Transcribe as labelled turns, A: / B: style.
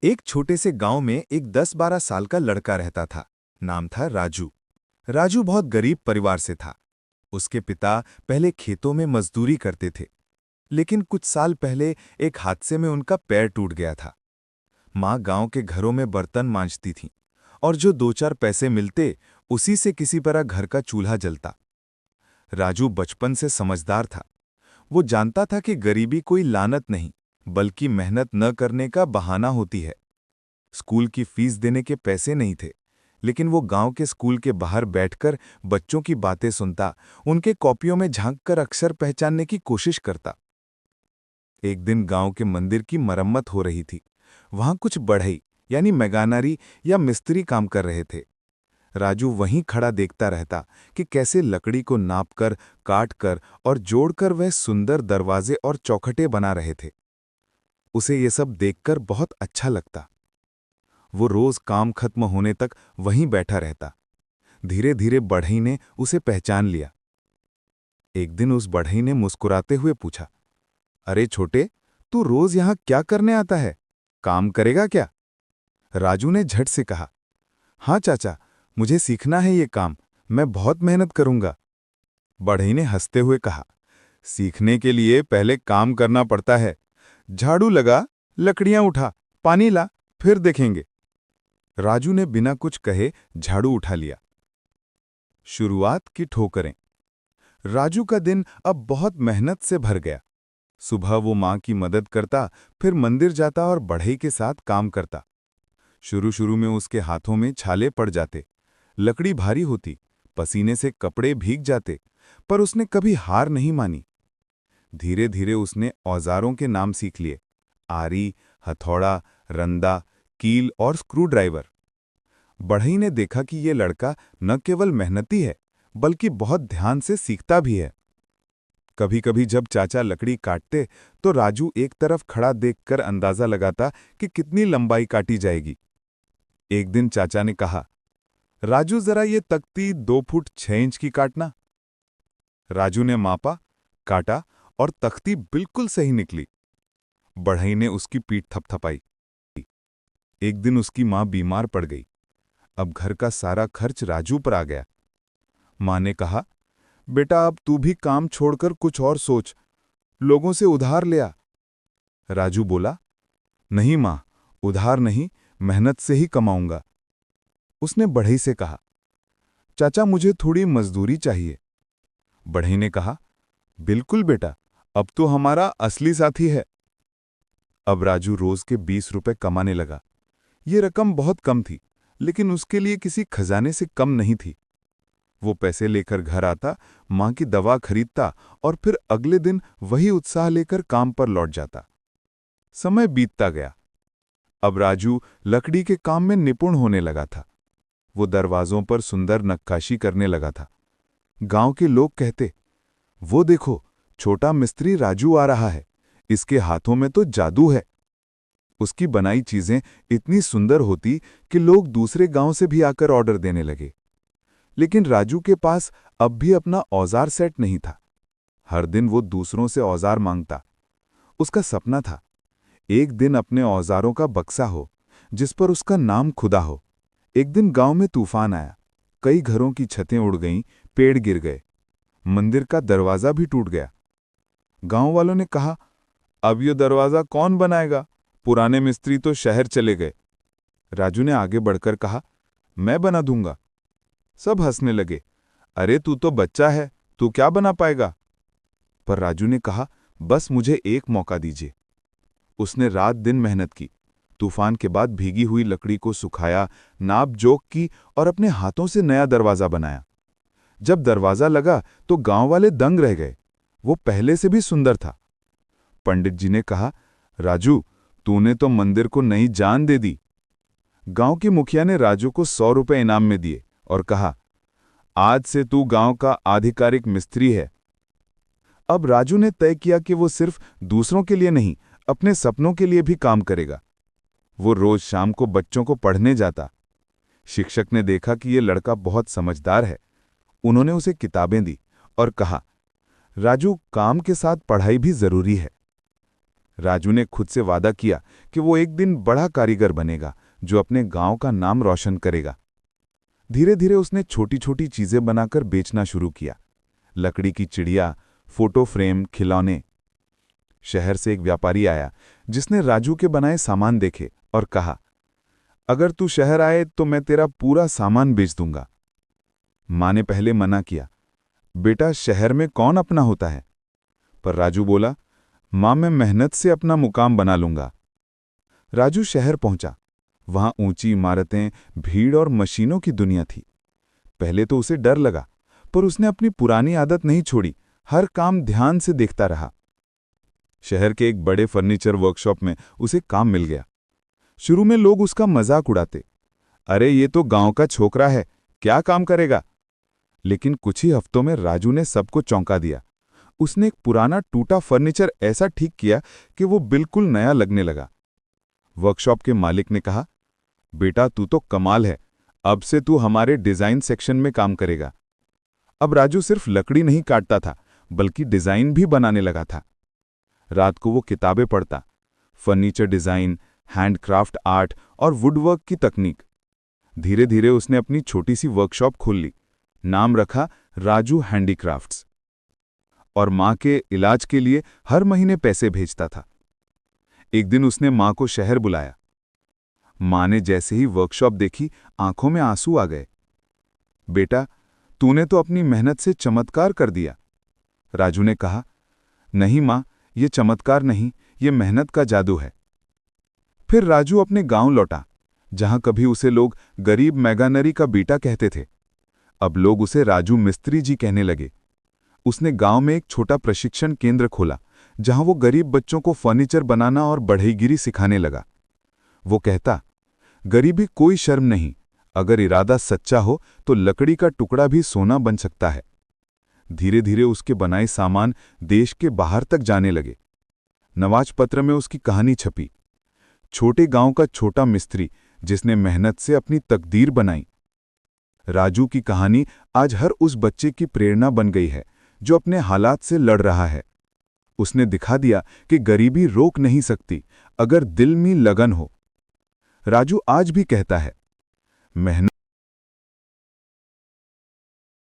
A: एक छोटे से गांव में एक 10-12 साल का लड़का रहता था। नाम था राजू। राजू बहुत गरीब परिवार से था। उसके पिता पहले खेतों में मजदूरी करते थे, लेकिन कुछ साल पहले एक हादसे में उनका पैर टूट गया था। माँ गांव के घरों में बर्तन मांजती थीं, और जो 2-4 पैसे मिलते उसी से किसी तरह घर का चूल्हा जलता। राजू बचपन से समझदार था। वो जानता था कि गरीबी कोई लानत नहीं, बल्कि मेहनत न करने का बहाना होती है। स्कूल की फीस देने के पैसे नहीं थे, लेकिन वो गांव के स्कूल के बाहर बैठकर बच्चों की बातें सुनता, उनके कॉपियों में झांककर अक्षर पहचानने की कोशिश करता। एक दिन गांव के मंदिर की मरम्मत हो रही थी। वहां कुछ बढ़ई यानी मैगानारी या मिस्त्री काम कर रहे थे। राजू वहीं खड़ा देखता रहता कि कैसे लकड़ी को नापकर, काटकर और जोड़कर वह सुंदर दरवाजे और चौखटें बना रहे थे। उसे ये सब देखकर बहुत अच्छा लगता। वो रोज काम खत्म होने तक वहीं बैठा रहता। धीरे धीरे बढ़ई ने उसे पहचान लिया। एक दिन उस बढ़ई ने मुस्कुराते हुए पूछा, अरे छोटे, तू रोज यहां क्या करने आता है? काम करेगा क्या? राजू ने झट से कहा, हाँ चाचा, मुझे सीखना है ये काम, मैं बहुत मेहनत करूंगा। बढ़ई ने हंसते हुए कहा, सीखने के लिए पहले काम करना पड़ता है। झाड़ू लगा, लकड़ियां उठा, पानी ला, फिर देखेंगे। राजू ने बिना कुछ कहे झाड़ू उठा लिया। शुरुआत की ठोकरें। राजू का दिन अब बहुत मेहनत से भर गया। सुबह वो मां की मदद करता, फिर मंदिर जाता और बढ़ई के साथ काम करता। शुरू शुरू में उसके हाथों में छाले पड़ जाते, लकड़ी भारी होती, पसीने से कपड़े भीग जाते, पर उसने कभी हार नहीं मानी। धीरे धीरे उसने औजारों के नाम सीख लिए, आरी, हथौड़ा, रंदा, कील और स्क्रू ड्राइवर। बढ़ई ने देखा कि ये लड़का न केवल मेहनती है, बल्कि बहुत ध्यान से सीखता भी है। कभी कभी जब चाचा लकड़ी काटते तो राजू एक तरफ खड़ा देखकर अंदाजा लगाता कि कितनी लंबाई काटी जाएगी। एक दिन चाचा ने कहा, राजू जरा ये तख्ती 2 फुट 6 इंच की काटना। राजू ने मापा, काटा और तख्ती बिल्कुल सही निकली। बढ़ई ने उसकी पीठ थपथपाई। एक दिन उसकी मां बीमार पड़ गई। अब घर का सारा खर्च राजू पर आ गया। मां ने कहा, बेटा अब तू भी काम छोड़कर कुछ और सोच, लोगों से उधार ले आ। राजू बोला, नहीं मां, उधार नहीं, मेहनत से ही कमाऊंगा। उसने बढ़ई से कहा, चाचा मुझे थोड़ी मजदूरी चाहिए। बढ़ई ने कहा, बिल्कुल बेटा, अब तो हमारा असली साथी है। अब राजू रोज के 20 रुपए कमाने लगा। ये रकम बहुत कम थी, लेकिन उसके लिए किसी खजाने से कम नहीं थी। वो पैसे लेकर घर आता, मां की दवा खरीदता और फिर अगले दिन वही उत्साह लेकर काम पर लौट जाता। समय बीतता गया। अब राजू लकड़ी के काम में निपुण होने लगा था। वो दरवाजों पर सुंदर नक्काशी करने लगा था। गांव के लोग कहते, वो देखो, छोटा मिस्त्री राजू आ रहा है, इसके हाथों में तो जादू है। उसकी बनाई चीजें इतनी सुंदर होती कि लोग दूसरे गांव से भी आकर ऑर्डर देने लगे। लेकिन राजू के पास अब भी अपना औजार सेट नहीं था। हर दिन वो दूसरों से औजार मांगता। उसका सपना था, एक दिन अपने औजारों का बक्सा हो, जिस पर उसका नाम खुदा हो। एक दिन गांव में तूफान आया। कई घरों की छतें उड़ गईं, पेड़ गिर गए, मंदिर का दरवाजा भी टूट गया। गांव वालों ने कहा, अब ये दरवाजा कौन बनाएगा? पुराने मिस्त्री तो शहर चले गए। राजू ने आगे बढ़कर कहा, मैं बना दूंगा। सब हंसने लगे, अरे तू तो बच्चा है, तू क्या बना पाएगा? पर राजू ने कहा, बस मुझे एक मौका दीजिए। उसने रात दिन मेहनत की। तूफान के बाद भीगी हुई लकड़ी को सुखाया, नाप जोख की और अपने हाथों से नया दरवाजा बनाया। जब दरवाजा लगा तो गांव वाले दंग रह गए। वो पहले से भी सुंदर था। पंडित जी ने कहा, राजू, तूने तो मंदिर को नई जान दे दी। गांव के मुखिया ने राजू को 100 रुपए इनाम में दिए और कहा, आज से तू गांव का आधिकारिक मिस्त्री है। अब राजू ने तय किया कि वो सिर्फ दूसरों के लिए नहीं, अपने सपनों के लिए भी काम करेगा। वो रोज शाम को बच्चों को पढ़ने जाता। शिक्षक ने देखा कि ये लड़का बहुत समझदार है। उन्होंने उसे किताबें दी और कहा, राजू, काम के साथ पढ़ाई भी जरूरी है।
B: राजू ने खुद से वादा किया कि वो एक दिन बड़ा कारीगर बनेगा जो अपने गांव का नाम रोशन करेगा। धीरे धीरे उसने छोटी छोटी चीजें बनाकर बेचना शुरू किया। लकड़ी की चिड़िया, फोटो फ्रेम, खिलौने। शहर से एक व्यापारी आया जिसने राजू के बनाए सामान देखे और कहा, अगर तू शहर आए तो मैं तेरा पूरा सामान बेच दूंगा। माँ ने पहले मना किया, बेटा शहर में कौन अपना होता है? पर राजू बोला, माँ मैं मेहनत से अपना मुकाम बना लूंगा। राजू शहर पहुंचा। वहां ऊंची इमारतें, भीड़ और मशीनों की दुनिया थी। पहले तो उसे डर लगा, पर उसने अपनी पुरानी आदत नहीं छोड़ी, हर काम ध्यान से देखता रहा। शहर के एक बड़े फर्नीचर वर्कशॉप में उसे काम मिल गया। शुरू में लोग उसका मजाक उड़ाते, अरे ये तो गांव का छोकरा है, क्या काम करेगा? लेकिन कुछ ही हफ्तों में राजू ने सबको चौंका दिया। उसने एक पुराना टूटा फर्नीचर ऐसा ठीक किया कि वो बिल्कुल नया लगने लगा। वर्कशॉप के मालिक ने कहा, बेटा तू तो कमाल है, अब से तू हमारे डिजाइन सेक्शन में काम करेगा। अब राजू सिर्फ लकड़ी नहीं काटता था, बल्कि डिजाइन भी बनाने लगा था। रात को वो किताबें पढ़ता, फर्नीचर डिजाइन, हैंडक्राफ्ट आर्ट और वुडवर्क की तकनीक। धीरे धीरे उसने अपनी छोटी सी वर्कशॉप खोल ली। नाम रखा राजू हैंडीक्राफ्ट्स। और माँ के इलाज के लिए हर महीने पैसे भेजता था। एक दिन उसने माँ को शहर बुलाया। माँ ने जैसे ही वर्कशॉप देखी, आंखों में आंसू आ गए। बेटा तूने तो अपनी मेहनत से चमत्कार कर दिया। राजू ने कहा, नहीं माँ, ये चमत्कार नहीं, ये मेहनत का जादू है। फिर राजू अपने गांव लौटा, जहां कभी उसे लोग गरीब मैगानरी का बेटा कहते थे। अब लोग उसे राजू मिस्त्री जी कहने लगे। उसने गांव में एक छोटा प्रशिक्षण केंद्र खोला, जहां वो गरीब बच्चों को फर्नीचर बनाना और बढ़ईगिरी सिखाने लगा। वो कहता, गरीबी कोई शर्म नहीं, अगर इरादा सच्चा हो तो लकड़ी का टुकड़ा भी सोना बन सकता है। धीरे धीरे उसके बनाए सामान देश के बाहर तक जाने लगे। नवाज पत्र में उसकी कहानी छपी, छोटे गांव का छोटा मिस्त्री जिसने मेहनत से अपनी तकदीर बनाई। राजू की कहानी आज हर उस बच्चे की प्रेरणा बन गई है जो अपने हालात से लड़ रहा है। उसने दिखा दिया कि गरीबी रोक नहीं सकती, अगर दिल में लगन हो। राजू आज भी कहता है, मेहनत